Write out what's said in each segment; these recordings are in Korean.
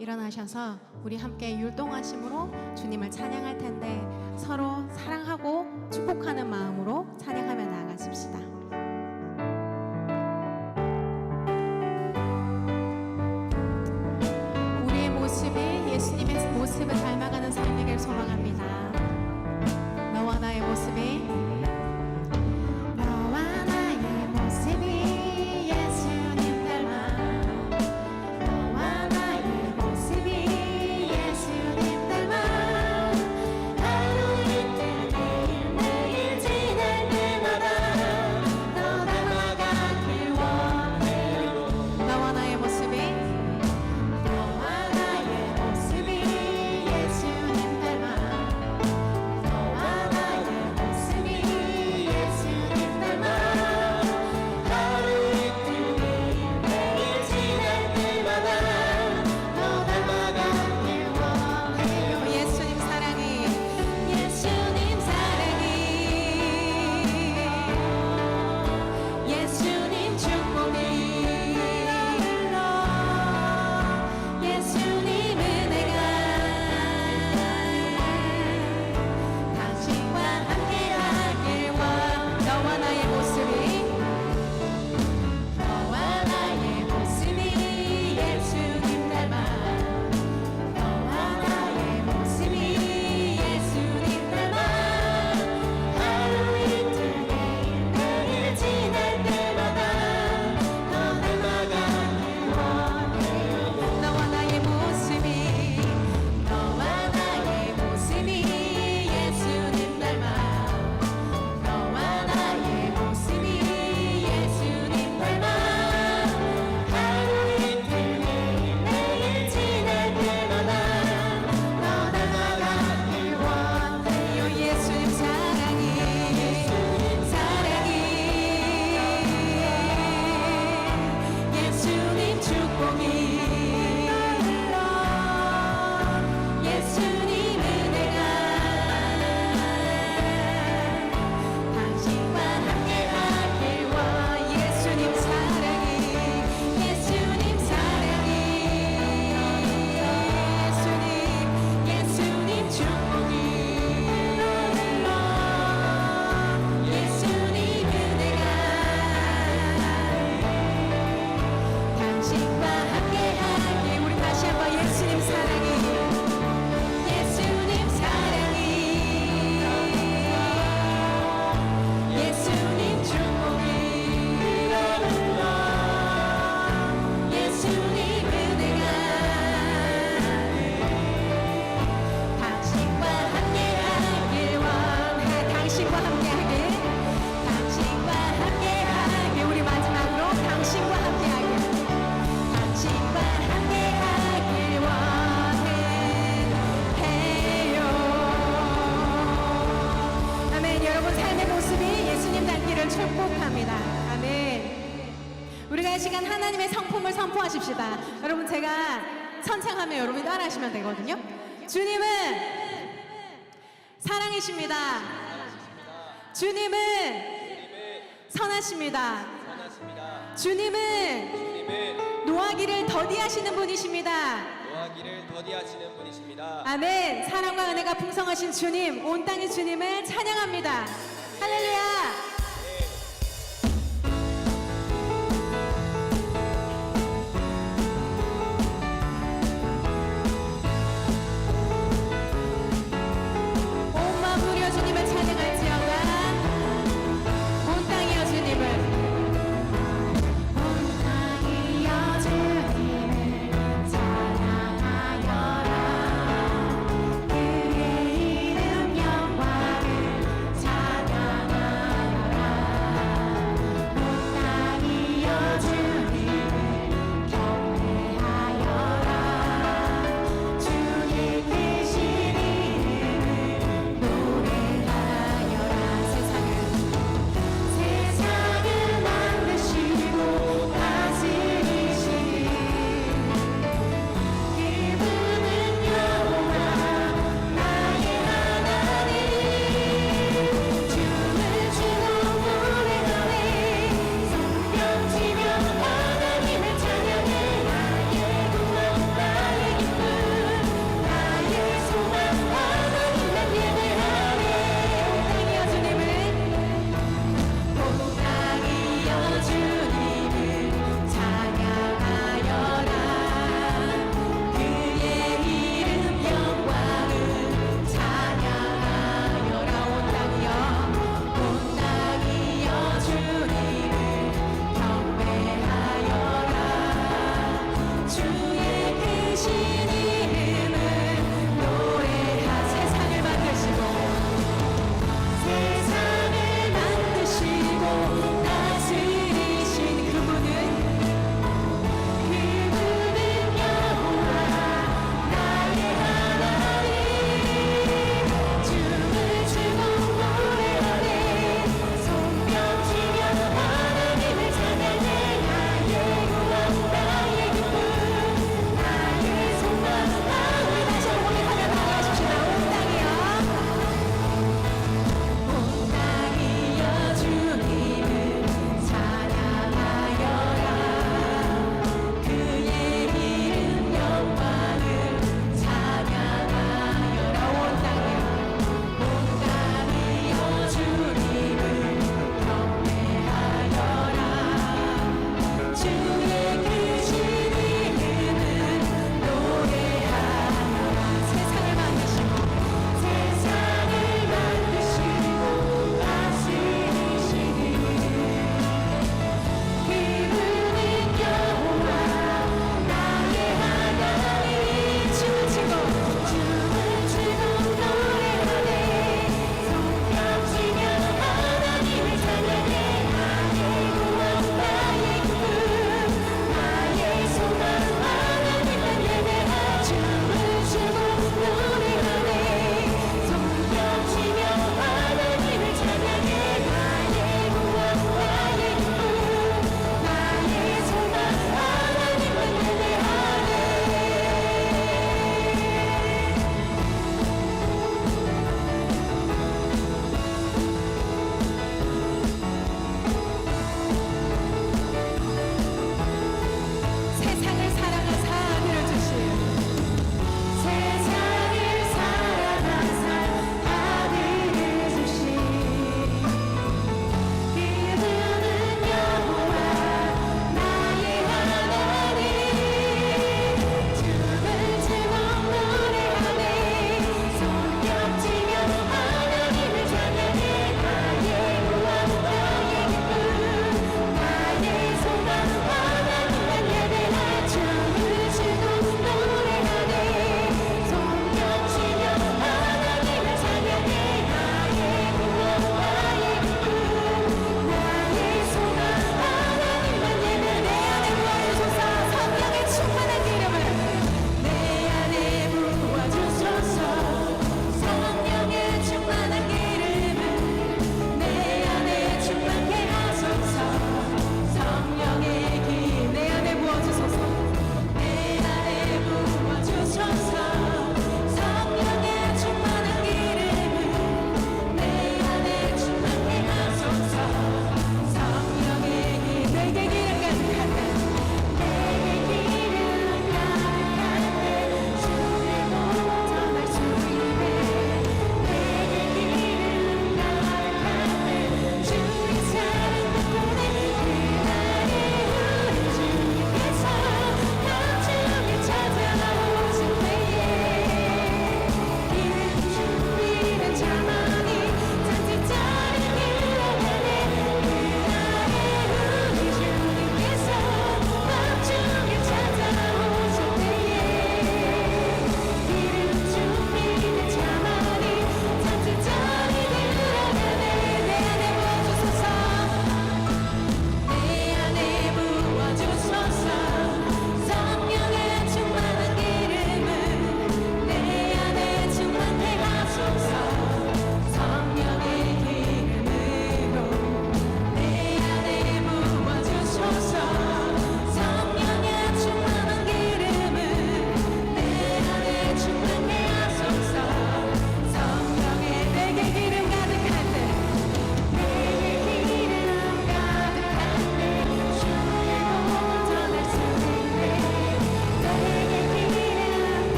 일어나셔서 우리 함께 율동하심으로 주님을 찬양할 텐데 서로 사랑하고 축복하는 마음으로 찬양하며 나아가십시다. 우리의 모습이 예수님의 모습을 닮아가는 삶이길 소망합니다. 너와 나의 모습이 우리가 이 시간 하나님의 성품을 선포하십시다. 여러분 제가 선창하면 여러분이 따라하시면 되거든요. 주님은 사랑이십니다. 주님은 선하십니다. 주님은 노하기를 더디하시는 분이십니다. 노하기를 더디하시는 분이십니다. 아멘. 사랑과 은혜가 풍성하신 주님, 온 땅의 주님을 찬양합니다. 할렐루야. 찬양하여라.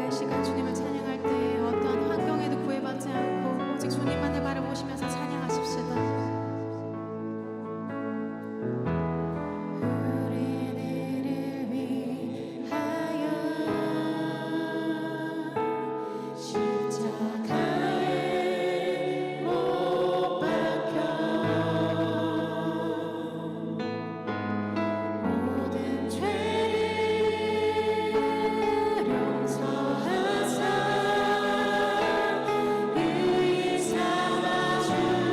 이 시간 주님을 찬양할 때 어떤 환경에도 구애받지 않고 오직 주님만을 바라보시면서 찬양하십시다. 우리를 위하여 십자가에 못 박혀 모든 죄를 용서하사 의의 삼아 주셨네.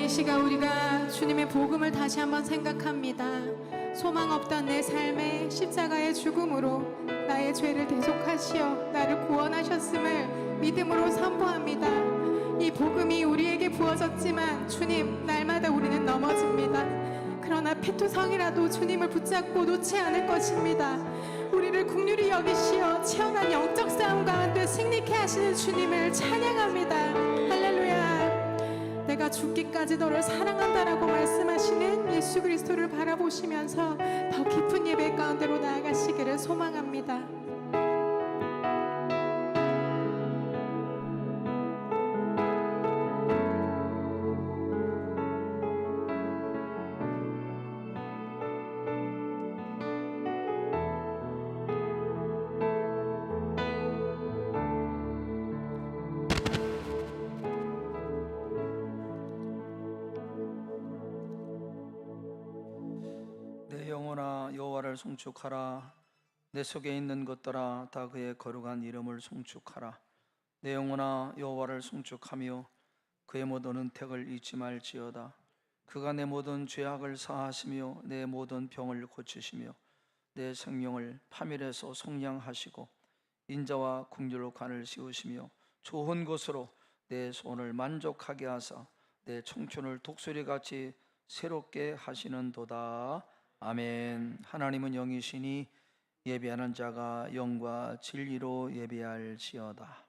이 시간 우리가 주님의 복음을 다시 한번 생각합니다. 소망 없던 내 삶에 십자가의 죽음으로 나의 죄를 대속하시어 나를 구원하셨음을 믿음으로 선포합니다. 이 복음이 우리에게 부어졌지만 주님, 날마다 우리는 넘어집니다. 그러나 페토성이라도 주님을 붙잡고 놓지 않을 것입니다. 우리를 긍휼히 여기시어 치열한 영적 싸움 가운데 승리케 하시는 주님을 찬양합니다. 할렐루야. 내가 죽기까지 너를 사랑한다라고 말씀하시는 예수 그리스도를 바라보시면서 더 깊은 예배 가운데로 나아가시기를 소망합니다. 내 영혼아 여호와를 송축하라. 내 속에 있는 것들아 다 그의 거룩한 이름을 송축하라. 내 영혼아 여호와를 송축하며 그의 모든 은택을 잊지 말지어다. 그가 내 모든 죄악을 사하시며 내 모든 병을 고치시며 내 생명을 파멸에서 속량하시고 인자와 긍휼로 간을 씌우시며 좋은 것으로 내 손을 만족하게 하사 내 청춘을 독수리같이 새롭게 하시는도다. 아멘. 하나님은 영이시니 예배하는 자가 영과 진리로 예배할지어다.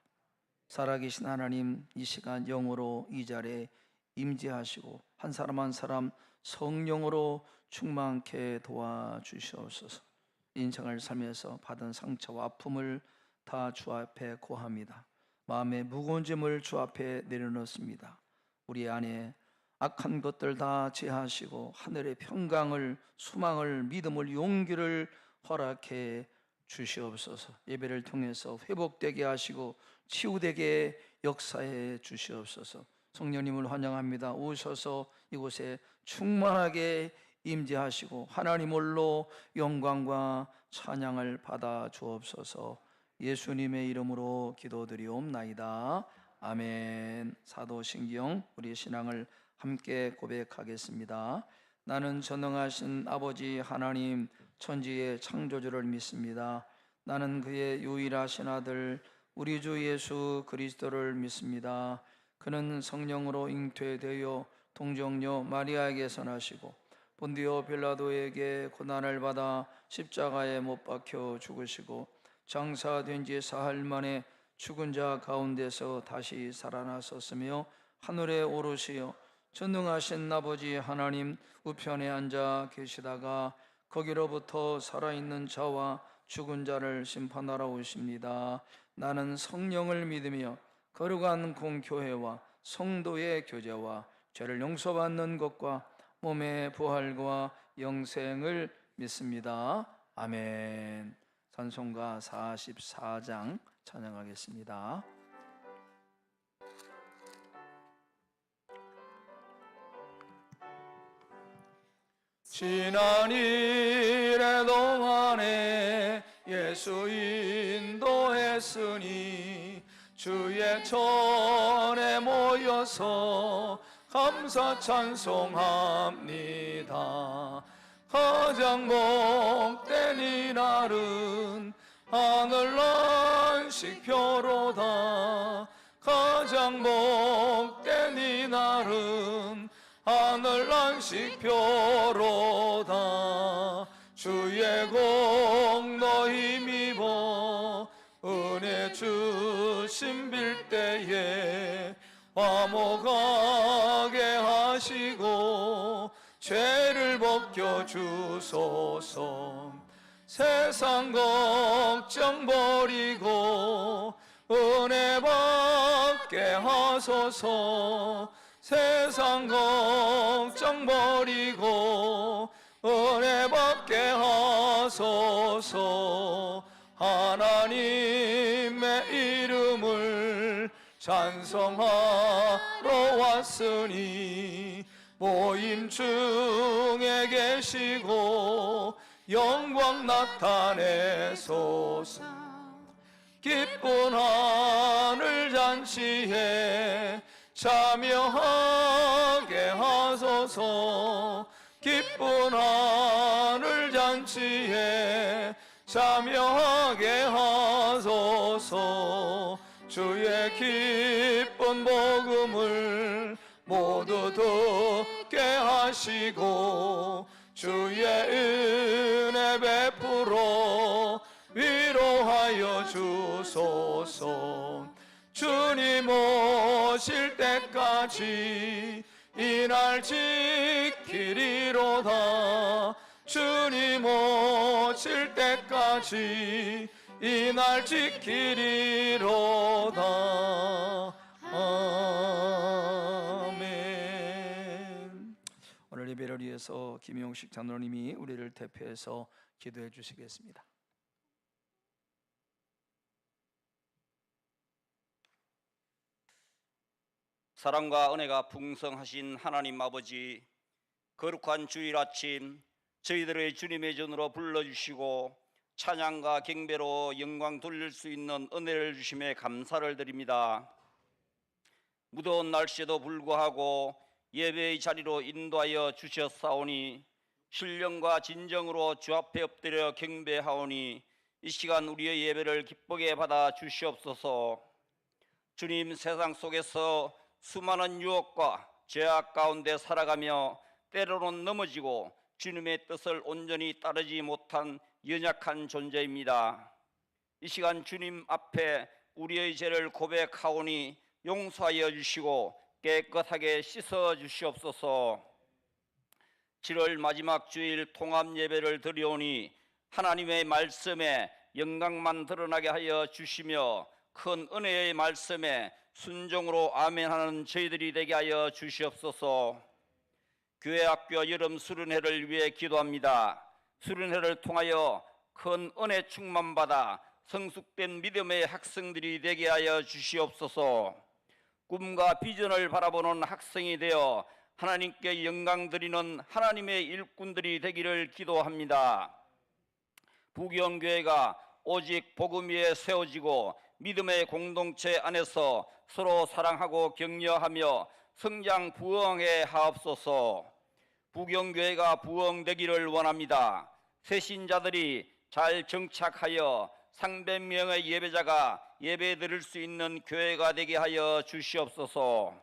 살아계신 하나님, 이 시간 영으로 이 자리에 임재하시고 한 사람 한 사람 성령으로 충만케 도와주시옵소서. 인생을 살면서 받은 상처와 아픔을 다 주 앞에 고합니다. 마음의 무거운 짐을 주 앞에 내려놓습니다. 우리 안에 악한 것들 다 제하시고 하늘의 평강을, 소망을, 믿음을, 용기를 허락해 주시옵소서. 예배를 통해서 회복되게 하시고 치유되게 역사해 주시옵소서. 성령님을 환영합니다. 오셔서 이곳에 충만하게 임재하시고 하나님 홀로 영광과 찬양을 받아 주옵소서. 예수님의 이름으로 기도드리옵나이다. 아멘. 사도신경 우리 신앙을 함께 고백하겠습니다. 나는 전능하신 아버지 하나님 천지의 창조주를 믿습니다. 나는 그의 유일하신 아들 우리 주 예수 그리스도를 믿습니다. 그는 성령으로 잉태되어 동정녀 마리아에게서 나시고 본디오 빌라도에게 고난을 받아 십자가에 못 박혀 죽으시고 장사된 지 사흘 만에 죽은 자 가운데서 다시 살아나셨으며 하늘에 오르시어 전능하신 아버지 하나님 우편에 앉아 계시다가 거기로부터 살아있는 자와 죽은 자를 심판하러 오십니다. 나는 성령을 믿으며 거룩한 공교회와 성도의 교제와 죄를 용서받는 것과 몸의 부활과 영생을 믿습니다. 아멘. 찬송가 44장 찬양하겠습니다. 지난 일의 동안에 예수 인도했으니 주의 전에 모여서 감사 찬송합니다. 가장 복된 이날은 하늘 안식표로다. 가장 복된 이날은 하늘 안식표로다. 주의 공로 힘입어 은혜 주심 빌 때에 화목하게 하시고 죄를 벗겨주소서. 세상 걱정 버리고 은혜 받게 하소서. 세상 걱정 버리고 은혜 받게 하소서. 하나님의 이름을 찬송하러 왔으니 모임 중에 계시고 영광 나타내소서. 기쁜 하늘 잔치에 참여하게 하소서. 기쁜 하늘 잔치에 참여하게 하소서. 주의 기쁜 복음을 모두 듣게 하시고 주의 은혜 베풀어 위로하여 주소서. 주님 오실 때까지 이 날 지키리로다. 주님 오실 때까지 이 날 지키리로다. 아멘. 오늘 예배를 위해서 김용식 장로님이 우리를 대표해서 기도해 주시겠습니다. 사랑과 은혜가 풍성하신 하나님 아버지, 거룩한 주일 아침 저희들의 주님의 전으로 불러주시고 찬양과 경배로 영광 돌릴 수 있는 은혜를 주심에 감사를 드립니다. 무더운 날씨에도 불구하고 예배의 자리로 인도하여 주셨사오니 신령과 진정으로 주 앞에 엎드려 경배하오니 이 시간 우리의 예배를 기쁘게 받아 주시옵소서. 주님, 세상 속에서 수많은 유혹과 죄악 가운데 살아가며 때로는 넘어지고 주님의 뜻을 온전히 따르지 못한 연약한 존재입니다. 이 시간 주님 앞에 우리의 죄를 고백하오니 용서하여 주시고 깨끗하게 씻어 주시옵소서. 7월 마지막 주일 통합 예배를 드리오니 하나님의 말씀에 영광만 드러나게 하여 주시며 큰 은혜의 말씀에 순종으로 아멘하는 저희들이 되게 하여 주시옵소서. 교회학교 여름 수련회를 위해 기도합니다. 수련회를 통하여 큰 은혜 충만받아 성숙된 믿음의 학생들이 되게 하여 주시옵소서. 꿈과 비전을 바라보는 학생이 되어 하나님께 영광 드리는 하나님의 일꾼들이 되기를 기도합니다. 부경교회가 오직 복음 위에 세워지고 믿음의 공동체 안에서 서로 사랑하고 격려하며 성장 부흥해 하옵소서. 부경교회가 부흥되기를 원합니다. 새신자들이 잘 정착하여 300명의 예배자가 예배 드릴 수 있는 교회가 되게 하여 주시옵소서.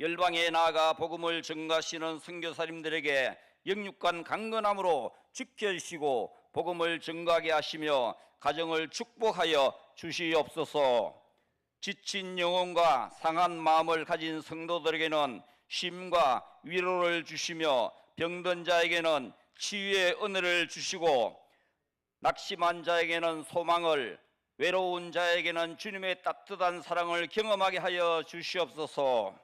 열방에 나아가 복음을 전가하시는 선교사님들에게 영육간 강건함으로 지켜주시고 복음을 전가하게 하시며 가정을 축복하여 주시옵소서. 지친 영혼과 상한 마음을 가진 성도들에게는 쉼과 위로를 주시며 병든 자에게는 치유의 은혜를 주시고 낙심한 자에게는 소망을, 외로운 자에게는 주님의 따뜻한 사랑을 경험하게 하여 주시옵소서.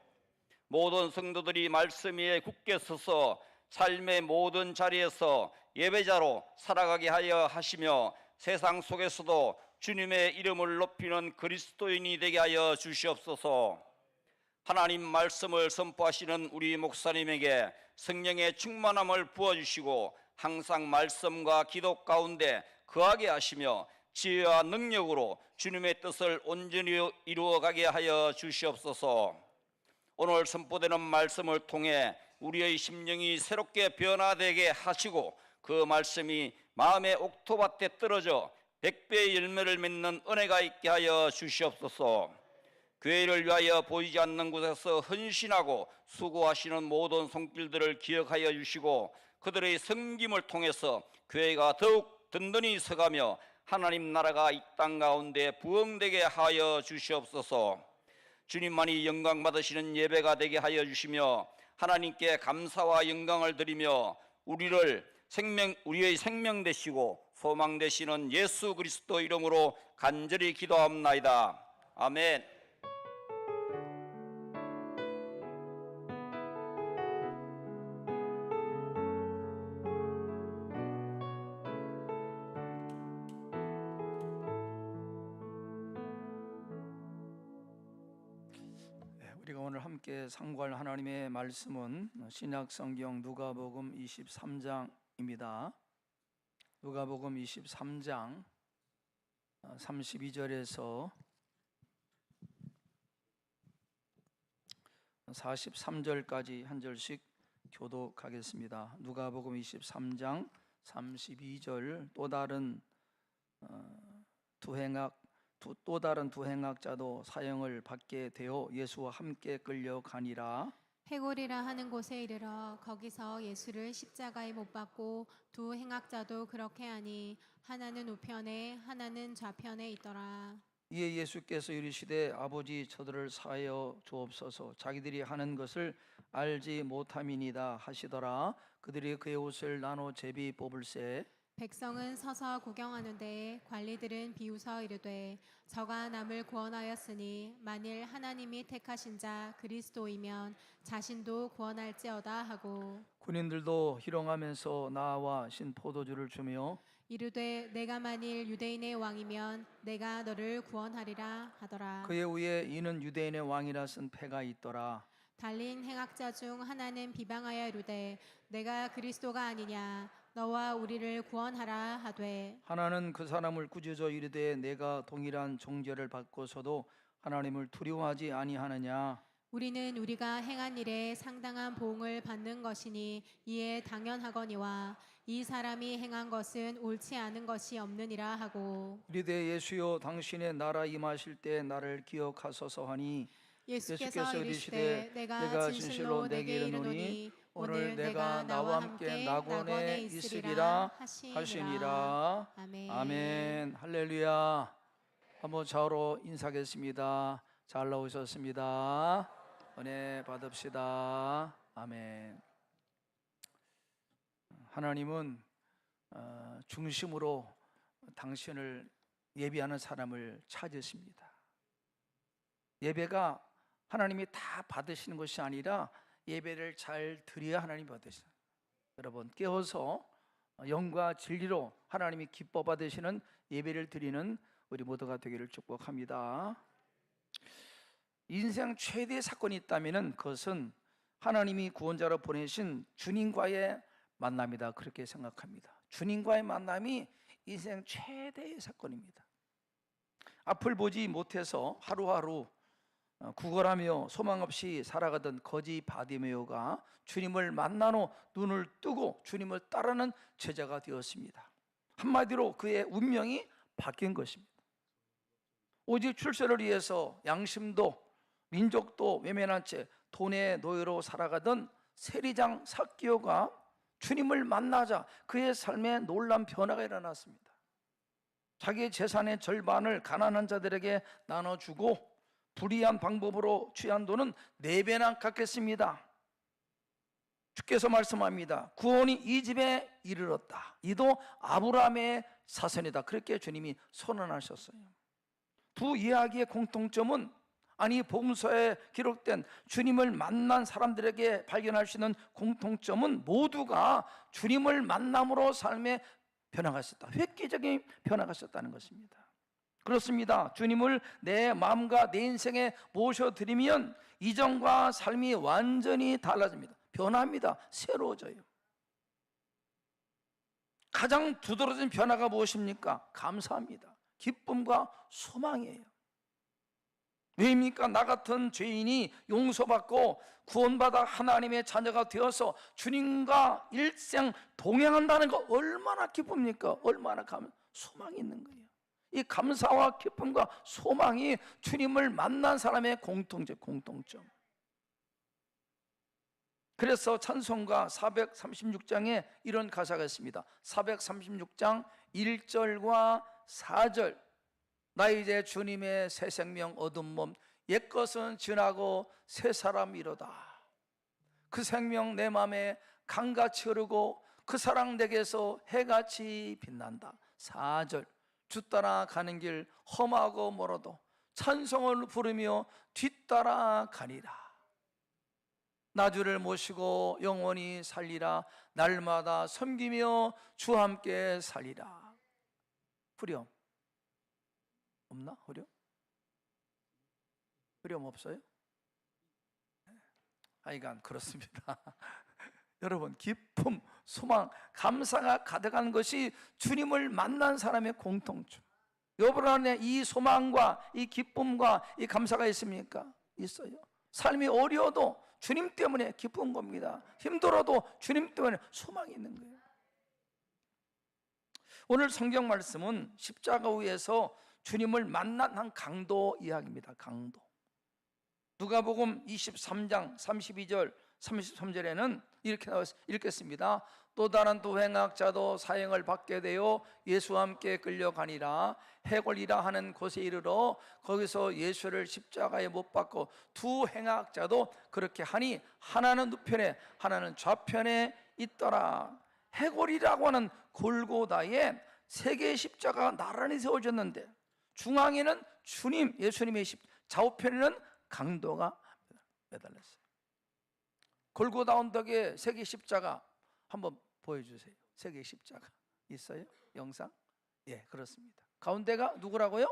모든 성도들이 말씀 위에 굳게 서서 삶의 모든 자리에서 예배자로 살아가게 하여 하시며 세상 속에서도 주님의 이름을 높이는 그리스도인이 되게 하여 주시옵소서. 하나님 말씀을 선포하시는 우리 목사님에게 성령의 충만함을 부어주시고 항상 말씀과 기도 가운데 거하게 하시며 지혜와 능력으로 주님의 뜻을 온전히 이루어가게 하여 주시옵소서. 오늘 선포되는 말씀을 통해 우리의 심령이 새롭게 변화되게 하시고 그 말씀이 마음의 옥토밭에 떨어져 100배의 열매를 맺는 은혜가 있게 하여 주시옵소서. 교회를 위하여 보이지 않는 곳에서 헌신하고 수고하시는 모든 손길들을 기억하여 주시고 그들의 섬김을 통해서 교회가 더욱 든든히 서가며 하나님 나라가 이 땅 가운데 부흥되게 하여 주시옵소서. 주님만이 영광 받으시는 예배가 되게 하여 주시며 하나님께 감사와 영광을 드리며 우리의 생명 되시고 소망 되시는 예수 그리스도 이름으로 간절히 기도합나이다. 아멘. 우리가 오늘 함께 상고할 하나님의 말씀은 신약성경 누가복음 23장입니다. 누가복음 23장 32절에서 43절까지 한 절씩 교독하겠습니다. 누가복음 23장 32절 또 다른 두 행악자도 사형을 받게 되어 예수와 함께 끌려가니라. 해골이라 하는 곳에 이르러 거기서 예수를 십자가에 못 박고 두 행악자도 그렇게 하니 하나는 우편에 하나는 좌편에 있더라. 이에 예수께서 이르시되 아버지 저들을 사하여 주옵소서 자기들이 하는 것을 알지 못함이니이다 하시더라. 그들이 그의 옷을 나눠 제비 뽑을새 백성은 서서 구경하는데 관리들은 비웃어 이르되 저가 남을 구원하였으니 만일 하나님이 택하신 자 그리스도이면 자신도 구원할지어다 하고 군인들도 희롱하면서 나와 신 포도주를 주며 이르되 내가 만일 유대인의 왕이면 내가 너를 구원하리라 하더라. 그의 위에 이는 유대인의 왕이라 쓴 패가 있더라. 달린 행악자 중 하나는 비방하여 이르되 내가 그리스도가 아니냐 너와 우리를 구원하라 하되 하나는 그 사람을 꾸짖어 이르되 내가 동일한 종죄를 받고서도 하나님을 두려워하지 아니하느냐. 우리는 우리가 행한 일에 상당한 보응을 받는 것이니 이에 당연하거니와 이 사람이 행한 것은 옳지 않은 것이 없느니라 하고 이르되 예수여 당신의 나라 임하실 때 나를 기억하소서 하니 예수께서 이르시되 내가 진실로 내게 이르노니 오늘 내가 나와 함께 낙원에 있으리라 하시니라. 아멘. 아멘. 할렐루야. 한번 좌우로 인사하겠습니다. 잘 나오셨습니다. 은혜 받읍시다. 아멘. 하나님은 중심으로 당신을 예배하는 사람을 찾으십니다. 예배가 하나님이 다 받으시는 것이 아니라 예배를 잘 드려야 하나님 받으시는. 여러분 깨어서 영과 진리로 하나님이 기뻐 받으시는 예배를 드리는 우리 모두가 되기를 축복합니다. 인생 최대의 사건이 있다면 그것은 하나님이 구원자로 보내신 주님과의 만남이다 그렇게 생각합니다. 주님과의 만남이 인생 최대의 사건입니다. 앞을 보지 못해서 하루하루 구걸하며 소망 없이 살아가던 거지 바디메오가 주님을 만나노 눈을 뜨고 주님을 따르는 제자가 되었습니다. 한마디로 그의 운명이 바뀐 것입니다. 오직 출세를 위해서 양심도 민족도 외면한 채 돈의 노예로 살아가던 세리장 삭개오가 주님을 만나자 그의 삶에 놀라운 변화가 일어났습니다. 자기의 재산의 절반을 가난한 자들에게 나눠주고 불의한 방법으로 취한 돈은 4배나 갚겠습니다. 주께서 말씀합니다. 구원이 이 집에 이르렀다. 이도 아브라함의 사선이다. 그렇게 주님이 선언하셨어요. 두 이야기의 공통점은 복음서에 기록된 주님을 만난 사람들에게 발견할 수 있는 공통점은 모두가 주님을 만남으로 삶의 변화가 있었다. 획기적인 변화가 있었다는 것입니다. 그렇습니다. 주님을 내 마음과 내 인생에 모셔드리면 이전과 삶이 완전히 달라집니다. 변합니다. 새로워져요. 가장 두드러진 변화가 무엇입니까? 감사합니다. 기쁨과 소망이에요. 왜입니까? 나 같은 죄인이 용서받고 구원받아 하나님의 자녀가 되어서 주님과 일생 동행한다는 거 얼마나 기쁩니까? 얼마나 소망이 있는 거예요. 이 감사와 기쁨과 소망이 주님을 만난 사람의 공통점. 그래서 찬송가 436장에 이런 가사가 있습니다. 436장 1절과 4절 나 이제 주님의 새 생명 얻은 몸 옛것은 지나고 새 사람이로다. 그 생명 내 맘에 강같이 흐르고 그 사랑 내게서 해같이 빛난다. 4절 주 따라 가는 길 험하고 멀어도 찬송을 부르며 뒤따라 가리라. 나 주를 모시고 영원히 살리라. 날마다 섬기며 주와 함께 살리라. 후렴 없나? 후렴 없어요? 하여간 그렇습니다. 여러분 기쁨, 소망, 감사가 가득한 것이 주님을 만난 사람의 공통점. 여러분 안에 이 소망과 이 기쁨과 이 감사가 있습니까? 있어요. 삶이 어려워도 주님 때문에 기쁜 겁니다. 힘들어도 주님 때문에 소망이 있는 거예요. 오늘 성경 말씀은 십자가 위에서 주님을 만난 한 강도 이야기입니다. 강도. 누가복음 23장 32절 33절에는 이렇게 나와서 읽겠습니다. 또 다른 두 행악자도 사형을 받게 되어 예수와 함께 끌려가니라. 해골이라 하는 곳에 이르러 거기서 예수를 십자가에 못 박고 두 행악자도 그렇게 하니 하나는 우편에 하나는 좌편에 있더라. 해골이라고 하는 골고다에 세 개의 십자가가 나란히 세워졌는데 중앙에는 주님, 예수님의 좌우편에는 강도가 매달렸어요. 골고다 언덕에 세 개의 십자가 한번 보여주세요. 세 개의 십자가 있어요? 영상? 예, 그렇습니다. 가운데가 누구라고요?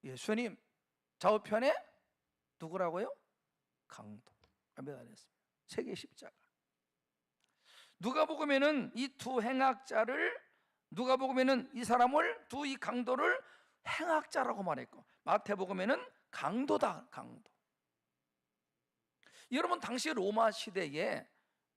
예수님. 좌우편에 누구라고요? 강도가 매달렸습니다. 세 개의 십자가. 누가복음에는 이 두 행악자를, 누가복음에는 이 사람을, 이 강도를 행악자라고 말했고, 마태복음에는 강도다, 강도. 여러분, 당시 로마 시대에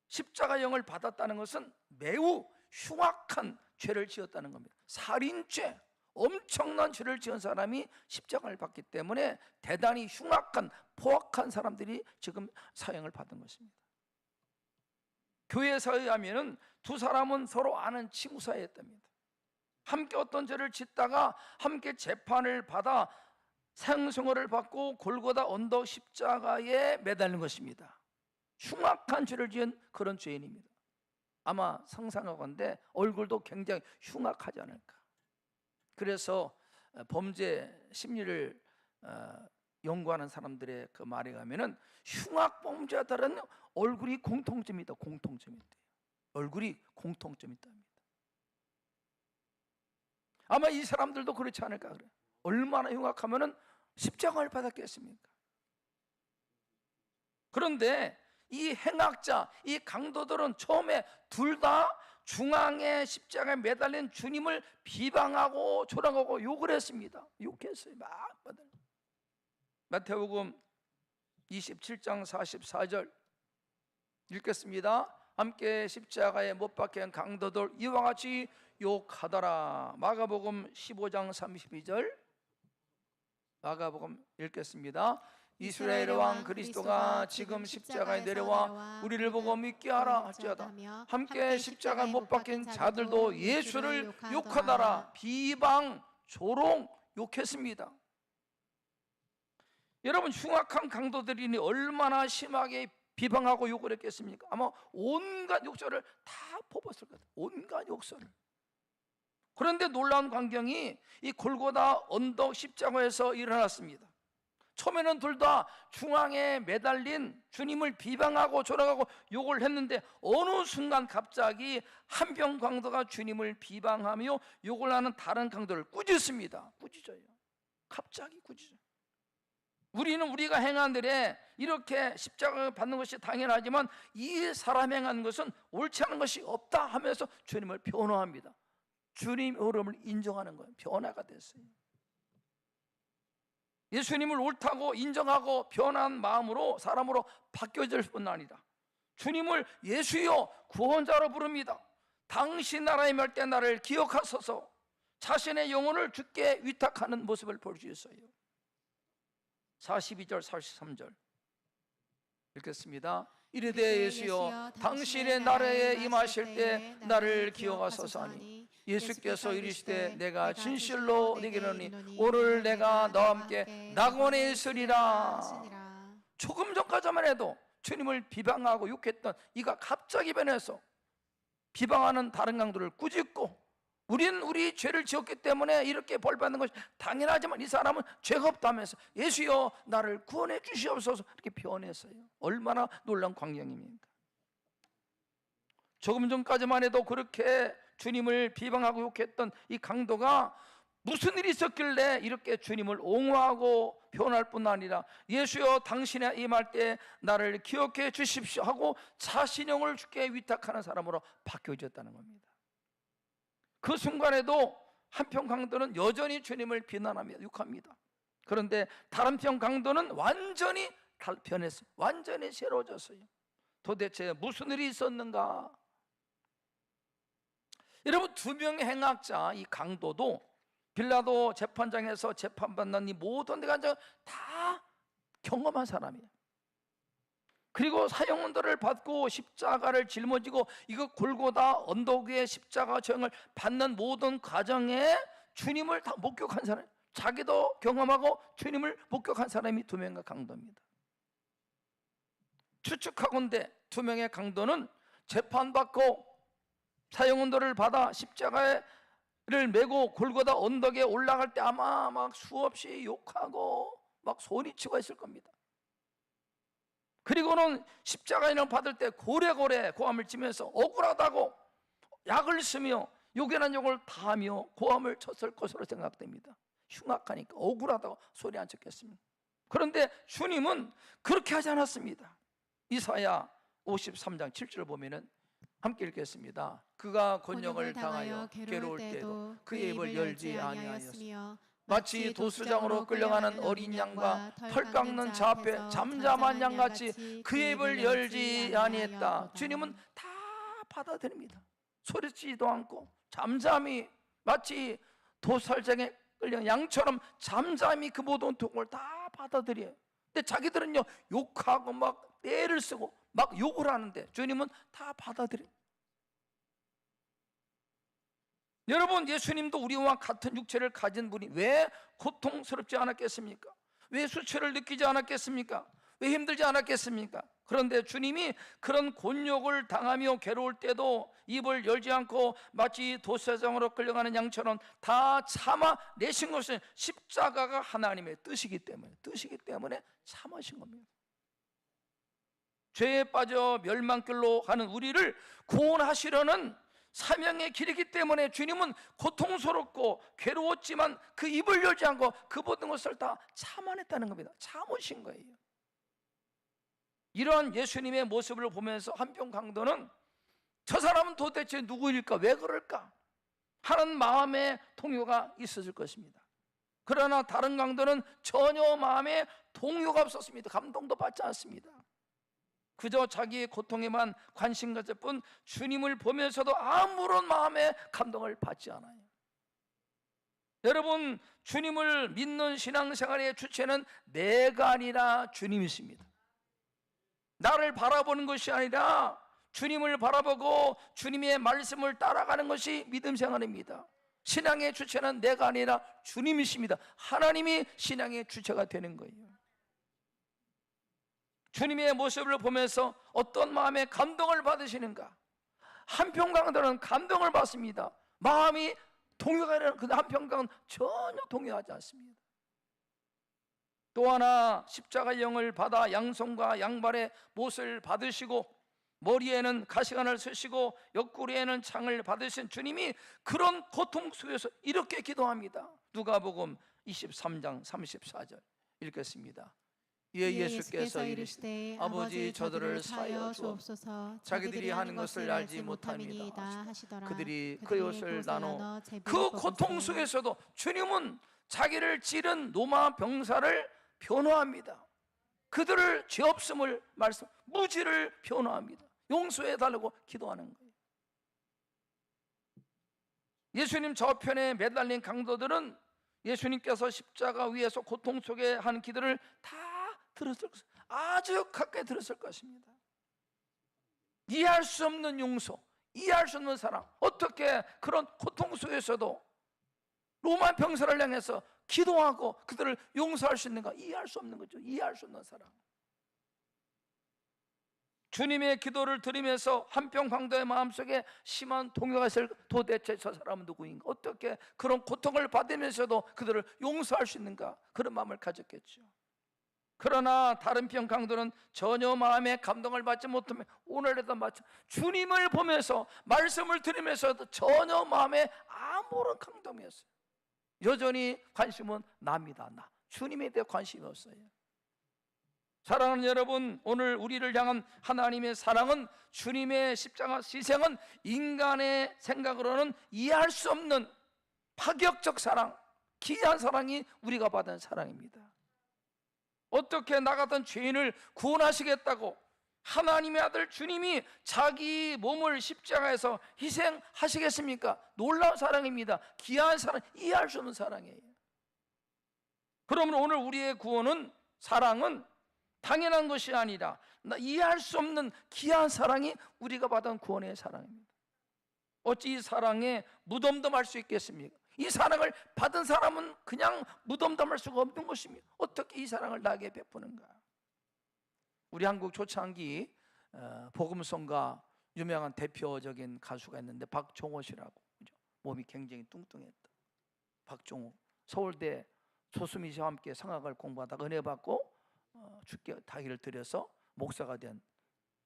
십자가형을 받았다는 것은 매우 흉악한 죄를 지었다는 겁니다. 살인죄, 엄청난 죄를 지은 사람이 십자가를 받기 때문에 대단히 흉악한, 포악한 사람들이 지금 사형을 받은 것입니다. 교회사에 의하면 두 사람은 서로 아는 친구 사이였답니다. 함께 어떤 죄를 짓다가 함께 재판을 받아 사형선고를 받고 골고다 언덕 십자가에 매달린 것입니다. 흉악한 죄를 지은 그런 죄인입니다. 아마 상상하건대 얼굴도 굉장히 흉악하지 않을까. 그래서 범죄 심리를 연구하는 사람들의 그 말에 가면은 흉악 범죄자들은 얼굴이 공통점이 있다. 공통점이 있대요. 얼굴이 공통점이 있답니다. 아마 이 사람들도 그렇지 않을까 그래요. 얼마나 흉악하면은 십자가를 받았겠습니까? 그런데 이 행악자, 이 강도들은 처음에 둘 다 중앙에 십자가에 매달린 주님을 비방하고 조롱하고 욕을 했습니다. 욕했어요. 막 받아요. 마태복음 27장 44절 읽겠습니다. 함께 십자가에 못 박힌 강도들 이와 같이 욕하더라. 마가복음 15장 32절 마가복음 읽겠습니다. 이스라엘 왕 그리스도가 지금 십자가에 내려와 우리를 보고 믿게 하라 할지어다. 함께 십자가에 못 박힌 자들도 예수를 욕하더라. 비방, 조롱, 욕했습니다. 여러분, 흉악한 강도들이니 얼마나 심하게 비방하고 욕을 했겠습니까? 아마 온갖 욕설을 다 퍼붓을 거예요. 온갖 욕설을. 그런데 놀라운 광경이 이 골고다 언덕 십자가에서 일어났습니다. 처음에는 둘 다 중앙에 매달린 주님을 비방하고 조롱하고 욕을 했는데 어느 순간 갑자기 한 병 강도가 주님을 비방하며 욕을 하는 다른 강도를 꾸짖습니다. 꾸짖어요. 갑자기 꾸짖어요. 우리는 우리가 행한 일에 이렇게 십자가를 받는 것이 당연하지만 이 사람 행한 것은 옳지 않은 것이 없다 하면서 주님을 변호합니다. 주님의 어려움을 인정하는 거예요. 변화가 됐어요. 예수님을 옳다고 인정하고 변한 마음으로 사람으로 바뀌어질 뿐 아니라 주님을 예수여 구원자로 부릅니다. 당신 나라에 멸 때 나를 기억하소서. 자신의 영혼을 주께 위탁하는 모습을 볼 수 있어요. 42절 43절 읽겠습니다. 이르되 예수여 당신의 나라에 임하실 때 나를 기억하소서 하니 예수께서 이르시되 내가 진실로 네게 이르노니 오늘 내가 너와 함께 낙원에 있으리라. 조금 전까지만 해도 주님을 비방하고 욕했던 이가 갑자기 변해서 비방하는 다른 강도를 꾸짖고 우리는 우리 죄를 지었기 때문에 이렇게 벌받는 것이 당연하지만 이 사람은 죄가 없다면서 예수여 나를 구원해 주시옵소서 이렇게 변했어요. 얼마나 놀라운 광경입니까? 조금 전까지만 해도 그렇게 주님을 비방하고 욕했던 이 강도가 무슨 일이 있었길래 이렇게 주님을 옹호하고 변할 뿐 아니라 예수여 당신의 임할 때 나를 기억해 주십시오 하고 자신의 영을 주께 위탁하는 사람으로 바뀌어졌다는 겁니다. 그 순간에도 한편 강도는 여전히 주님을 비난하며 욕합니다. 그런데 다른 편 강도는 완전히 변했어요. 완전히 새로워졌어요. 도대체 무슨 일이 있었는가? 여러분, 두 명의 행악자 이 강도도 빌라도 재판장에서 재판받는 이 모든 데가 다 경험한 사람이에요. 그리고 사형언도를 받고 십자가를 짊어지고 이거 골고다 언덕 위에 십자가 저형을 받는 모든 과정에 주님을 다 목격한 사람, 자기도 경험하고 주님을 목격한 사람이 두 명의 강도입니다. 추측하건대 두 명의 강도는 재판받고 사형언도를 받아 십자가를 메고 골고다 언덕에 올라갈 때 아마 막 수없이 욕하고 막 소리치고 했을 겁니다. 그리고는 십자가인을 받을 때 고래고래 고함을 치면서 억울하다고 약을 쓰며 욕이란 욕을 다 하며 고함을 쳤을 것으로 생각됩니다. 흉악하니까 억울하다고 소리 안 쳤겠습니다. 그런데 주님은 그렇게 하지 않았습니다. 이사야 53장 7절을 보면은 함께 읽겠습니다. 그가 곤욕을 당하여 괴로울 때도 그의 입을 열지 아니하였으며 마치 도수장으로 끌려가는 어린 양과 털 깎는 자 앞에 잠잠한 양같이 그의 입을 열지 아니했다. 주님은 다 받아들입니다. 소리치지도 않고 잠잠히 마치 도살장에 끌려 양처럼 잠잠히 그 모든痛苦을 다 받아들여요. 근데 자기들은요 욕하고 막 떼를 쓰고 막 욕을 하는데 주님은 다 받아들여요. 여러분, 예수님도 우리와 같은 육체를 가진 분이 왜 고통스럽지 않았겠습니까? 왜 수치를 느끼지 않았겠습니까? 왜 힘들지 않았겠습니까? 그런데 주님이 그런 곤욕을 당하며 괴로울 때도 입을 열지 않고 마치 도사장으로 끌려가는 양처럼 다 참아내신 것은 십자가가 하나님의 뜻이기 때문에 참으신 겁니다. 죄에 빠져 멸망길로 가는 우리를 구원하시려는 사명의 길이기 때문에 주님은 고통스럽고 괴로웠지만 그 입을 열지 않고 그 모든 것을 다 참아냈다는 겁니다. 참으신 거예요. 이러한 예수님의 모습을 보면서 한편 강도는 저 사람은 도대체 누구일까? 왜 그럴까? 하는 마음의 동요가 있었을 것입니다. 그러나 다른 강도는 전혀 마음에 동요가 없었습니다. 감동도 받지 않습니다. 그저 자기의 고통에만 관심 가질 뿐 주님을 보면서도 아무런 마음의 감동을 받지 않아요. 여러분, 주님을 믿는 신앙생활의 주체는 내가 아니라 주님이십니다. 나를 바라보는 것이 아니라 주님을 바라보고 주님의 말씀을 따라가는 것이 믿음 생활입니다. 신앙의 주체는 내가 아니라 주님이십니다. 하나님이 신앙의 주체가 되는 거예요. 주님의 모습을 보면서 어떤 마음의 감동을 받으시는가? 한편 강도는 감동을 받습니다. 마음이 동요가 되는, 근데 한편 강도는 전혀 동요하지 않습니다. 또 하나 십자가 영을 받아 양손과 양발에 못을 받으시고 머리에는 가시관을 쓰시고 옆구리에는 창을 받으신 주님이 그런 고통 속에서 이렇게 기도합니다. 누가복음 23장 34절 읽겠습니다. 이에 예수께서 이르시되 아버지 저들을 사하여 주옵소서 자기들이 하는 것을 알지 못함이다 하시더라. 그들이 그 옷을 나눠 그 고통 속에서도 주님은 자기를 찌른 로마 병사를 변호합니다. 그들을 죄 없음을 말씀, 무지를 변호합니다. 용서해 달라고 기도하는 거예요. 예수님 저편에 매달린 강도들은 예수님께서 십자가 위에서 고통 속에 한 기도를 다 들었을 것입니다. 아주 가까이 들었을 것입니다. 이해할 수 없는 용서, 이해할 수 없는 사랑, 어떻게 그런 고통 속에서도 로마 병사를 향해서 기도하고 그들을 용서할 수 있는가? 이해할 수 없는 거죠. 이해할 수 없는 사랑. 주님의 기도를 들으면서 한편 강도의 마음속에 심한 동요가 있을, 도대체 저 사람은 누구인가? 어떻게 그런 고통을 받으면서도 그들을 용서할 수 있는가? 그런 마음을 가졌겠죠. 그러나 다른 편 강도는 전혀 마음에 감동을 받지 못하며 오늘에도 마찬가지 주님을 보면서 말씀을 들으면서도 전혀 마음에 아무런 감동이었어요. 여전히 관심은 납니다. 나 주님에 대해 관심이 없어요. 사랑하는 여러분, 오늘 우리를 향한 하나님의 사랑은, 주님의 십자가 희생은 인간의 생각으로는 이해할 수 없는 파격적 사랑, 귀한 사랑이 우리가 받은 사랑입니다. 어떻게 나 같은 죄인을 구원하시겠다고 하나님의 아들 주님이 자기 몸을 십자가에서 희생하시겠습니까? 놀라운 사랑입니다. 귀한 사랑, 이해할 수 없는 사랑이에요. 그러면 오늘 우리의 구원은, 사랑은 당연한 것이 아니라 이해할 수 없는 귀한 사랑이 우리가 받은 구원의 사랑입니다. 어찌 이 사랑에 무덤덤할 수 있겠습니까? 이 사랑을 받은 사람은 그냥 무덤덤할 수가 없는 것입니다. 어떻게 이 사랑을 나에게 베푸는가? 우리 한국 초창기 복음성가 유명한 대표적인 가수가 있는데 박종호 씨라고, 몸이 굉장히 뚱뚱했다. 박종호, 서울대 조수미 씨와 함께 성악을 공부하다가 은혜 받고 주께 다기를 드려서 목사가 된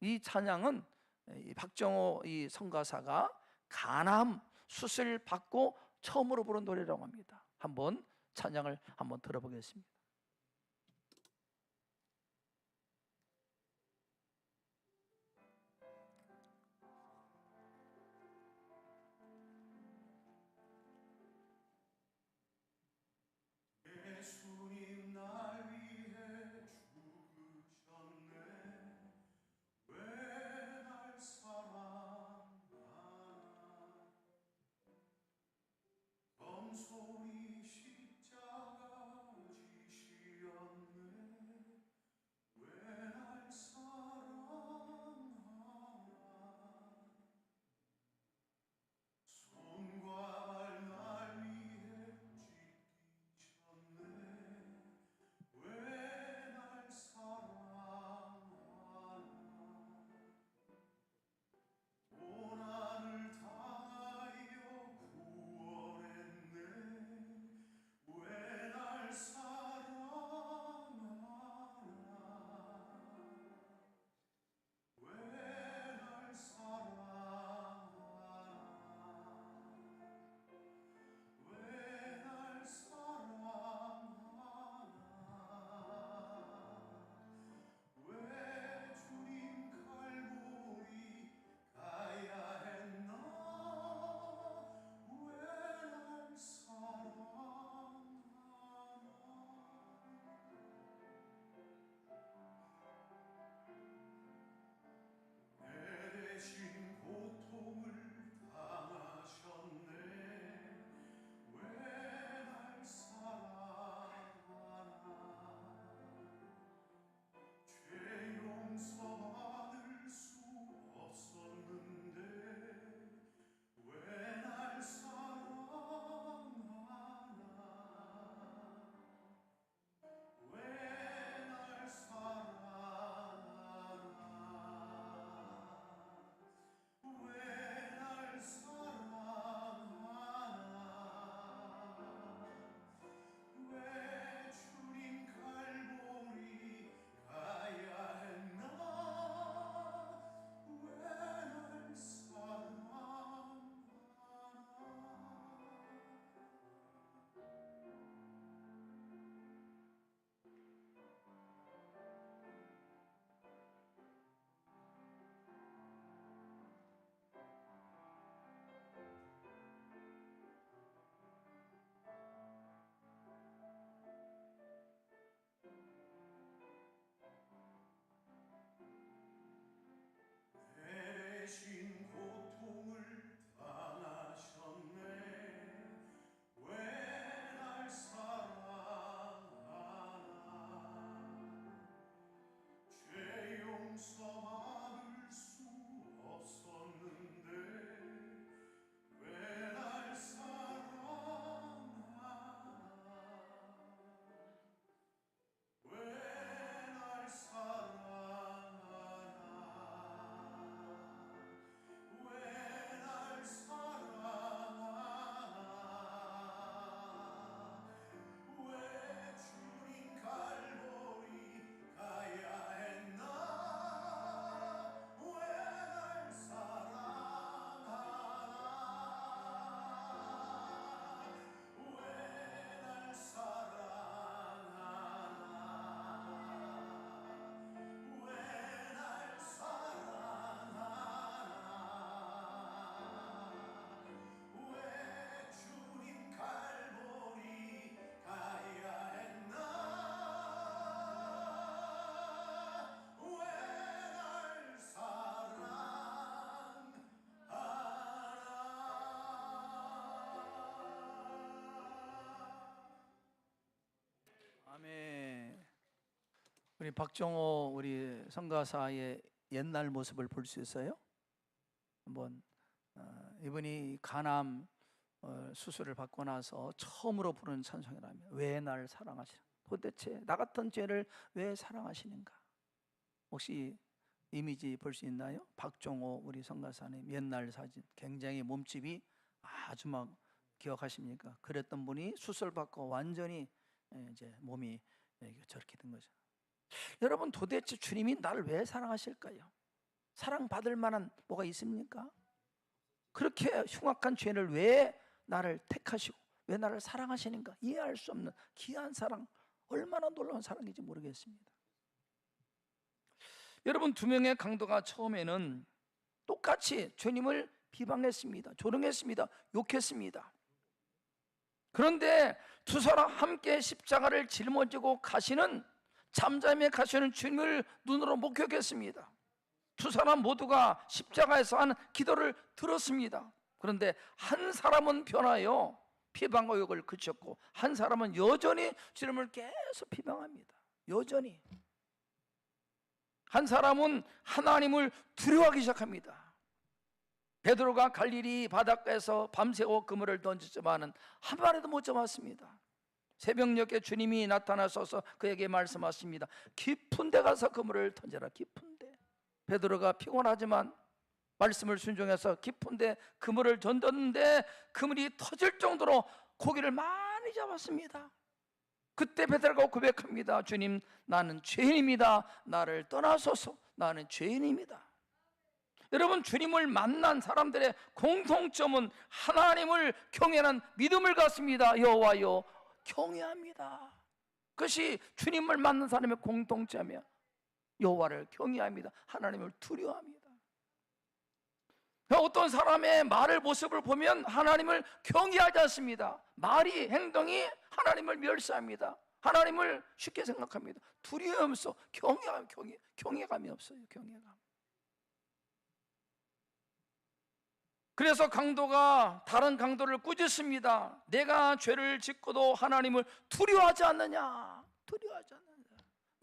이 찬양은 이 박정호 이 성가사가 간암 수술 받고 처음으로 부른 노래라고 합니다. 한번 찬양을 한번 들어보겠습니다. 예수님 날 위해 죽으셨네. 왜 날 사랑하나. 검소리 십자가 지시고 아멘. 우리 박정호 우리 성가사의 옛날 모습을 볼 수 있어요? 한번 이분이 간암 수술을 받고 나서 처음으로 부르는 찬송이라면 왜 날 사랑하시나? 도대체 나 같은 죄를 왜 사랑하시는가? 혹시 이미지 볼 수 있나요? 박종호 우리 성가사님 옛날 사진, 굉장히 몸집이 아주 막 기억하십니까? 그랬던 분이 수술 받고 완전히 이제 몸이 저렇게 된 거죠. 여러분, 도대체 주님이 나를 왜 사랑하실까요? 사랑받을 만한 뭐가 있습니까? 그렇게 흉악한 죄를 왜 나를 택하시고 왜 나를 사랑하시는가? 이해할 수 없는 귀한 사랑, 얼마나 놀라운 사랑인지 모르겠습니다. 여러분, 두 명의 강도가 처음에는 똑같이 주님을 비방했습니다. 조롱했습니다. 욕했습니다. 그런데 두 사람 함께 십자가를 짊어지고 가시는, 잠잠히 가시는 주님을 눈으로 목격했습니다. 두 사람 모두가 십자가에서 하는 기도를 들었습니다. 그런데 한 사람은 변하여 비방과 욕을 그쳤고, 한 사람은 여전히 주님을 계속 비방합니다. 여전히. 한 사람은 하나님을 두려워하기 시작합니다. 베드로가 갈릴리 바닷가에서 밤새워 그물을 던졌지만은 한 마리도 못 잡았습니다. 새벽녘에 주님이 나타나셔서 그에게 말씀하십니다. 깊은 데 가서 그물을 던져라. 깊은 데. 베드로가 피곤하지만 말씀을 순종해서 깊은 데 그물을 던졌는데 그물이 터질 정도로 고기를 많이 잡았습니다. 그때 베드로가 고백합니다. 주님, 나는 죄인입니다. 나를 떠나소서. 나는 죄인입니다. 여러분, 주님을 만난 사람들의 공통점은 하나님을 경외하는 믿음을 갖습니다. 여호와여 경외합니다. 그것이 주님을 만난 사람의 공통점이야. 여호와를 경외합니다. 하나님을 두려워합니다. 어떤 사람의 말을 모습을 보면 하나님을 경외하지 않습니다. 말이, 행동이 하나님을 멸시합니다. 하나님을 쉽게 생각합니다. 두려움이 없어. 경외감이 없어요. 경외감. 그래서 강도가 다른 강도를 꾸짖습니다. 내가 죄를 짓고도 하나님을 두려워하지 않느냐? 두려워하지 않느냐?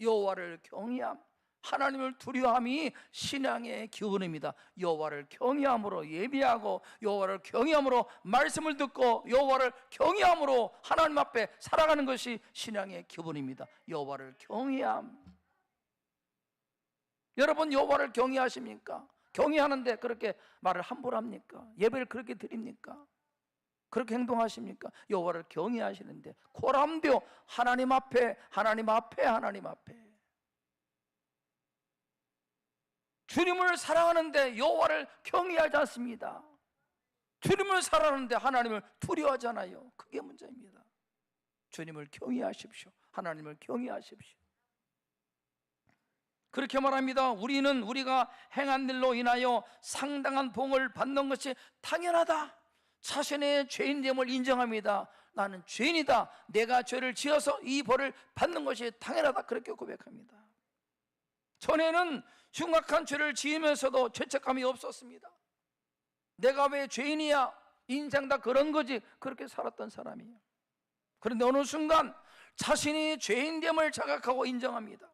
여호와를 경외함, 하나님을 두려워함이 신앙의 기본입니다. 여호와를 경외함으로 예비하고, 여호와를 경외함으로 말씀을 듣고, 여호와를 경외함으로 하나님 앞에 살아가는 것이 신앙의 기본입니다. 여호와를 경외함. 여러분, 여호와를 경외하십니까? 경외하는데 그렇게 말을 함부로 합니까? 예배를 그렇게 드립니까? 그렇게 행동하십니까? 여호와를 경외하시는데 고람되어 하나님 앞에, 하나님 앞에, 하나님 앞에 주님을 사랑하는데 여호와를 경외하지 않습니다. 주님을 사랑하는데 하나님을 두려워하잖아요. 그게 문제입니다. 주님을 경외하십시오. 하나님을 경외하십시오. 그렇게 말합니다. 우리는 우리가 행한 일로 인하여 상당한 복을 받는 것이 당연하다. 자신의 죄인됨을 인정합니다. 나는 죄인이다. 내가 죄를 지어서 이 벌을 받는 것이 당연하다. 그렇게 고백합니다. 전에는 흉악한 죄를 지으면서도 죄책감이 없었습니다. 내가 왜 죄인이야? 인생 다 그런 거지. 그렇게 살았던 사람이에요. 그런데 어느 순간 자신이 죄인됨을 자각하고 인정합니다.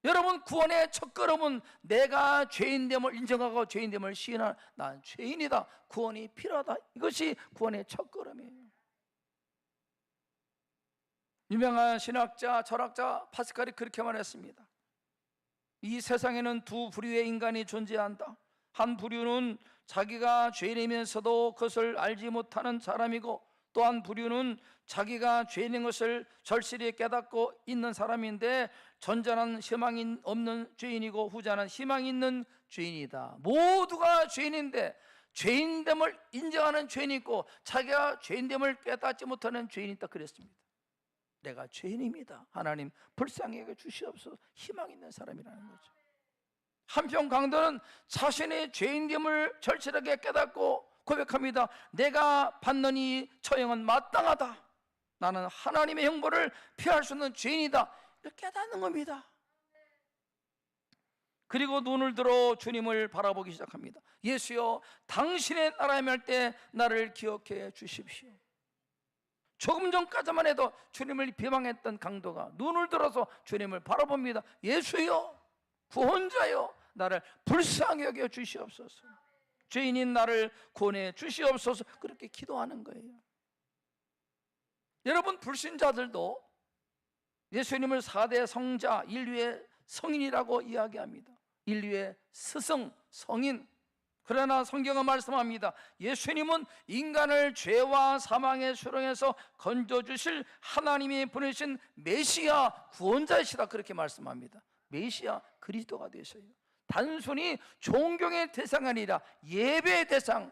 여러분, 구원의 첫걸음은 내가 죄인됨을 인정하고 죄인됨을 시인하는, 난 죄인이다, 구원이 필요하다. 이것이 구원의 첫걸음이에요. 유명한 신학자, 철학자 파스칼이 그렇게 말했습니다. 이 세상에는 두 부류의 인간이 존재한다. 한 부류는 자기가 죄인이면서도 그것을 알지 못하는 사람이고, 또 한 부류는 자기가 죄인인 것을 절실히 깨닫고 있는 사람인데, 전자는 희망이 없는 죄인이고 후자는 희망이 있는 죄인이다. 모두가 죄인인데 죄인됨을 인정하는 죄인이 있고 자기가 죄인됨을 깨닫지 못하는 죄인이 있다 그랬습니다. 내가 죄인입니다. 하나님 불쌍히 여겨 주시옵소서. 희망 있는 사람이라는 거죠. 한편 강도는 자신의 죄인됨을 절실하게 깨닫고 고백합니다. 내가 받는 이 처형은 마땅하다. 나는 하나님의 형벌을 피할 수 없는 죄인이다. 이렇게 깨닫는 겁니다. 그리고 눈을 들어 주님을 바라보기 시작합니다. 예수여, 당신의 나라에 갈 때 나를 기억해 주십시오. 조금 전까지만 해도 주님을 비방했던 강도가 눈을 들어서 주님을 바라봅니다. 예수여, 구원자여, 나를 불쌍히 여겨 주시옵소서. 죄인인 나를 구원해 주시옵소서. 그렇게 기도하는 거예요. 여러분, 불신자들도 예수님을 4대 성자, 인류의 성인이라고 이야기합니다. 인류의 스승, 성인. 그러나 성경은 말씀합니다. 예수님은 인간을 죄와 사망의 수렁에서 건져주실 하나님이 보내신 메시아 구원자이시다, 그렇게 말씀합니다. 메시아 그리스도가 되셔요. 단순히 존경의 대상이 아니라 예배의 대상,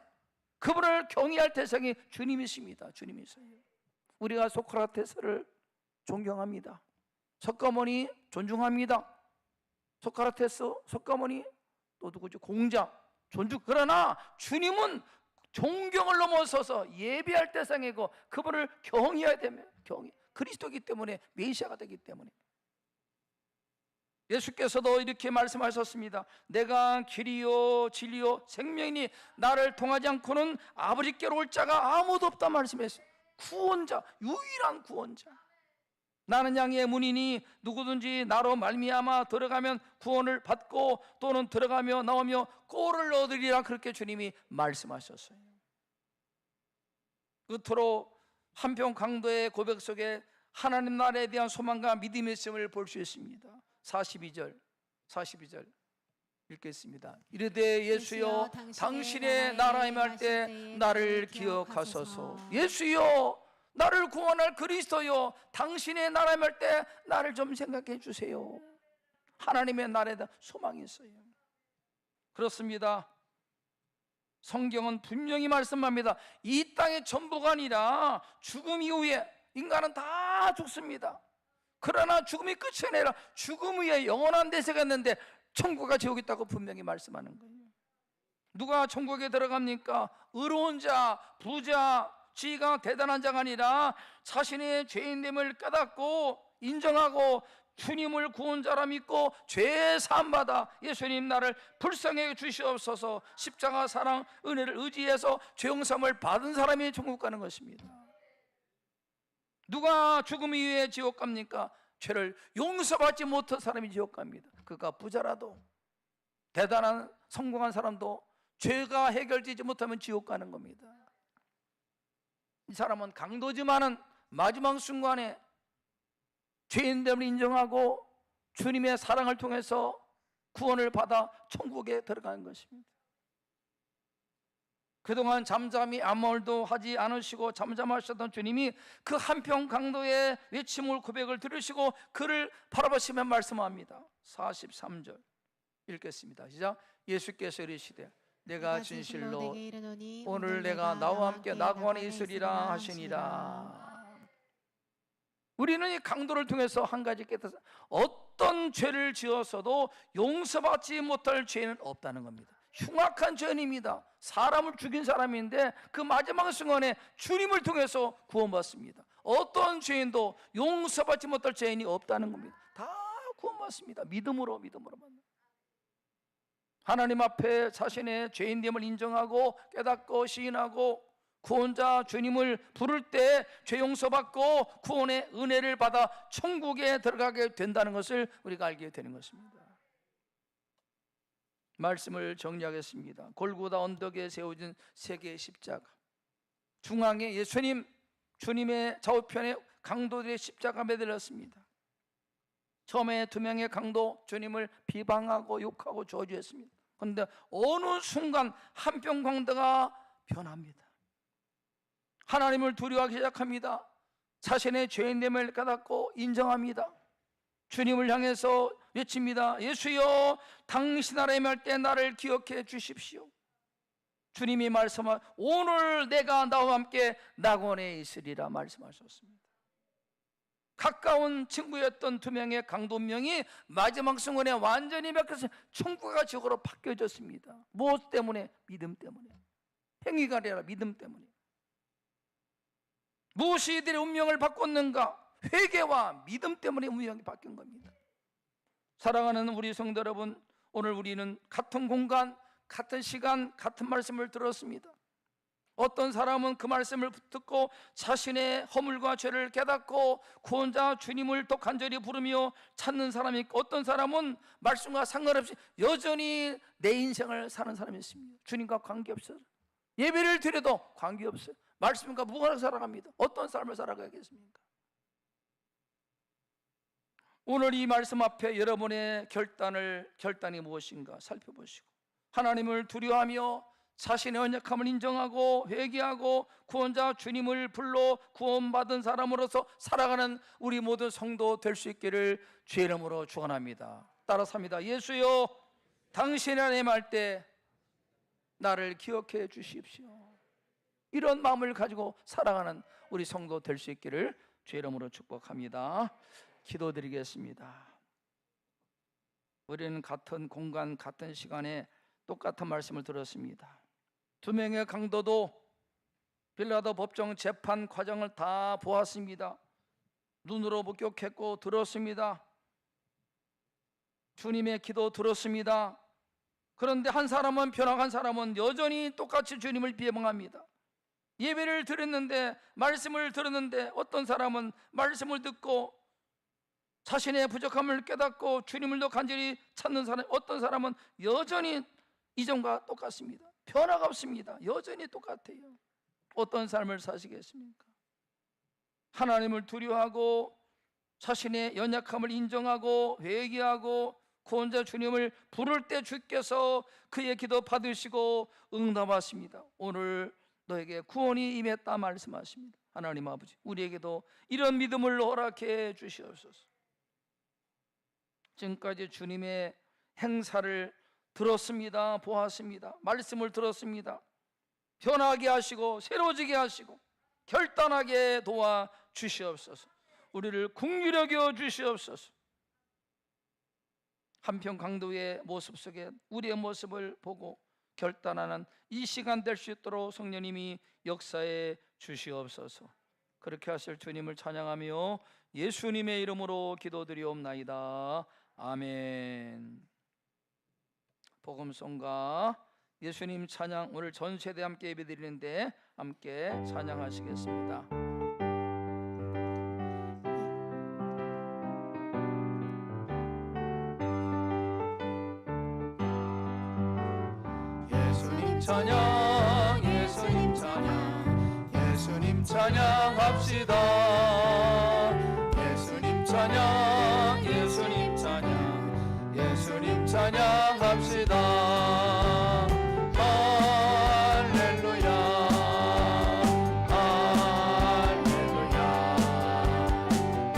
그분을 경외할 대상이 주님이십니다. 주님이세요. 우리가 소크라테스를 존경합니다. 석가모니 존중합니다. 소크라테스, 석가모니, 또 누구죠? 공자 존중. 그러나 주님은 존경을 넘어서서 예배할 대상이고 그분을 경외해야 되면 그리스도이기 때문에, 메시아가 되기 때문에. 예수께서도 이렇게 말씀하셨습니다. 내가 길이요 진리요 생명이니 나를 통하지 않고는 아버지께로 올 자가 아무도 없다 말씀했어요. 구원자, 유일한 구원자. 나는 양의 문이니 누구든지 나로 말미암아 들어가면 구원을 받고 또는 들어가며 나오며 꼴을 얻으리라, 그렇게 주님이 말씀하셨어요. 끝으로 한평 강도의 고백 속에 하나님 나라에 대한 소망과 믿음의 있음을 볼 수 있습니다. 42절 읽겠습니다. 이르되 예수여, 당신의 나라에 임할 때 나를 기억하소서. 예수여, 나를 구원할 그리스도여, 당신의 나라에 임할 때 나를 좀 생각해 주세요. 하나님의 나라에 대한 소망이 있어요. 그렇습니다. 성경은 분명히 말씀합니다. 이 땅의 전부가 아니라 죽음 이후에 인간은 다 죽습니다. 그러나 죽음이 끝이 아니라 죽음 후에 영원한 대세가 있는데 천국과 지옥이 있다고 분명히 말씀하는 거예요. 누가 천국에 들어갑니까? 의로운 자, 부자, 지가 대단한 자가 아니라 자신의 죄인됨을 깨닫고 인정하고 주님을 구원자라 믿고 죄 사함받아 예수님 나를 불쌍히 주시옵소서 십자가 사랑 은혜를 의지해서 죄 용서함을 받은 사람이 천국 가는 것입니다. 누가 죽음 이후에 지옥 갑니까? 죄를 용서받지 못한 사람이 지옥 갑니다. 그가 부자라도 대단한 성공한 사람도 죄가 해결되지 못하면 지옥 가는 겁니다. 이 사람은 강도지만은 마지막 순간에 죄인됨을 인정하고 주님의 사랑을 통해서 구원을 받아 천국에 들어가는 것입니다. 그동안 잠잠히 아무 말도 하지 않으시고 잠잠하셨던 주님이 그 한평 강도의 외침을 고백을 들으시고 그를 바라보시며 말씀합니다. 43절 읽겠습니다. 시작. 예수께서 이르시되 내가 진실로 오늘 내가 나와 함께 낙원에 있으리라 하시니라. 우리는 이 강도를 통해서 한 가지 깨달았어요. 어떤 죄를 지었어도 용서받지 못할 죄는 없다는 겁니다. 흉악한 죄인입니다. 사람을 죽인 사람인데 그 마지막 순간에 주님을 통해서 구원받습니다. 어떤 죄인도 용서받지 못할 죄인이 없다는 겁니다. 다 구원받습니다. 믿음으로 만나. 하나님 앞에 자신의 죄인됨을 인정하고 깨닫고 시인하고 구원자 주님을 부를 때 죄 용서받고 구원의 은혜를 받아 천국에 들어가게 된다는 것을 우리가 알게 되는 것입니다. 말씀을 정리하겠습니다. 골고다 언덕에 세워진 세 개의 십자가, 중앙에 예수님, 주님의 좌우편에 강도들의 십자가 매달렸습니다. 처음에 2명의 강도 주님을 비방하고 욕하고 저주했습니다. 그런데 어느 순간 한평 강도가 변합니다. 하나님을 두려워하기 시작합니다. 자신의 죄인됨을 깨닫고 인정합니다. 주님을 향해서 외칩니다. 예수여, 당신 나라에 임할 때 나를 기억해 주십시오. 주님이 말씀하 오늘 내가 나와 함께 낙원에 있으리라 말씀하셨습니다. 가까운 친구였던 2명의 강도명이 마지막 순간에 완전히 바뀌어서 천국과 지옥으로 바뀌어졌습니다. 무엇 때문에? 믿음 때문에. 행위가 아니라 믿음 때문에. 무엇이 이들의 운명을 바꿨는가? 회개와 믿음 때문에 운명이 바뀐 겁니다. 사랑하는 우리 성도 여러분, 오늘 우리는 같은 공간, 같은 시간, 같은 말씀을 들었습니다. 어떤 사람은 그 말씀을 듣고 자신의 허물과 죄를 깨닫고 구원자 주님을 또 간절히 부르며 찾는 사람이 있고, 어떤 사람은 말씀과 상관없이 여전히 내 인생을 사는 사람이 있습니다. 주님과 관계없어요. 예배를 드려도 관계없어요. 말씀과 무관하게 살아갑니다. 어떤 삶을 살아가겠습니까? 오늘 이 말씀 앞에 여러분의 결단이 무엇인가 살펴보시고, 하나님을 두려워하며 자신의 언약함을 인정하고 회개하고 구원자 주님을 불러 구원받은 사람으로서 살아가는 우리 모든 성도 될 수 있기를 주의 이름으로 축원합니다. 따라서 합니다. 예수여, 당신이 안에 임할 때 나를 기억해 주십시오. 이런 마음을 가지고 살아가는 우리 성도 될 수 있기를 주의 이름으로 축복합니다. 기도드리겠습니다. 우리는 같은 공간, 같은 시간에 똑같은 말씀을 들었습니다. 두 명의 강도도 빌라도 법정 재판 과정을 다 보았습니다. 눈으로 목격했고 들었습니다. 주님의 기도 들었습니다. 그런데 한 사람은 변화한 사람은 여전히 똑같이 주님을 비방합니다. 예배를 드렸는데, 말씀을 들었는데, 어떤 사람은 말씀을 듣고 자신의 부족함을 깨닫고 주님을 더 간절히 찾는 사람, 어떤 사람은 여전히 이전과 똑같습니다. 변화가 없습니다. 여전히 똑같아요. 어떤 삶을 사시겠습니까? 하나님을 두려워하고 자신의 연약함을 인정하고 회개하고 구원자 주님을 부를 때 주께서 그의 기도 받으시고 응답하십니다. 오늘 너에게 구원이 임했다 말씀하십니다. 하나님 아버지, 우리에게도 이런 믿음을 허락해 주시옵소서. 지금까지 주님의 행사를 들었습니다. 보았습니다. 말씀을 들었습니다. 변하게 하시고 새로워지게 하시고 결단하게 도와 주시옵소서. 우리를 긍휼히 여겨 주시옵소서. 한편 강도의 모습 속에 우리의 모습을 보고 결단하는 이 시간 될 수 있도록 성령님이 역사해 주시옵소서. 그렇게 하실 주님을 찬양하며 예수님의 이름으로 기도드리옵나이다. 아멘. 복음송가 예수님 찬양, 오늘 전 세대 함께 예배드리는데 함께 찬양하시겠습니다. 예수님 찬양, 예수님 찬양, 예수님 찬양합시다. 예수님 찬양, 예수님 찬양, 예수님 찬양합시다. 할렐루야, 할렐루야.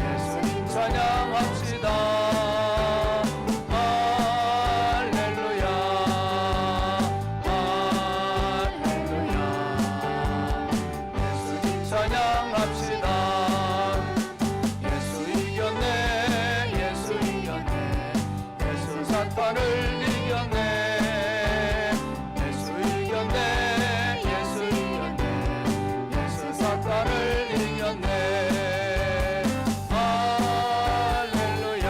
예수님 찬양합시다. 할렐루야, 할렐루야. 예수님 찬양합시다. 예수 이겼네, 예수 이겼네, 예수 사탄을 이겼네, 예수 이겼네, 예수 이겼네, 예수 사탄을 이겼네. 할렐루야,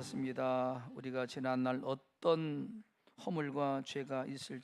기도하겠습니다. 우리가 지난날 어떤 허물과 죄가 있을지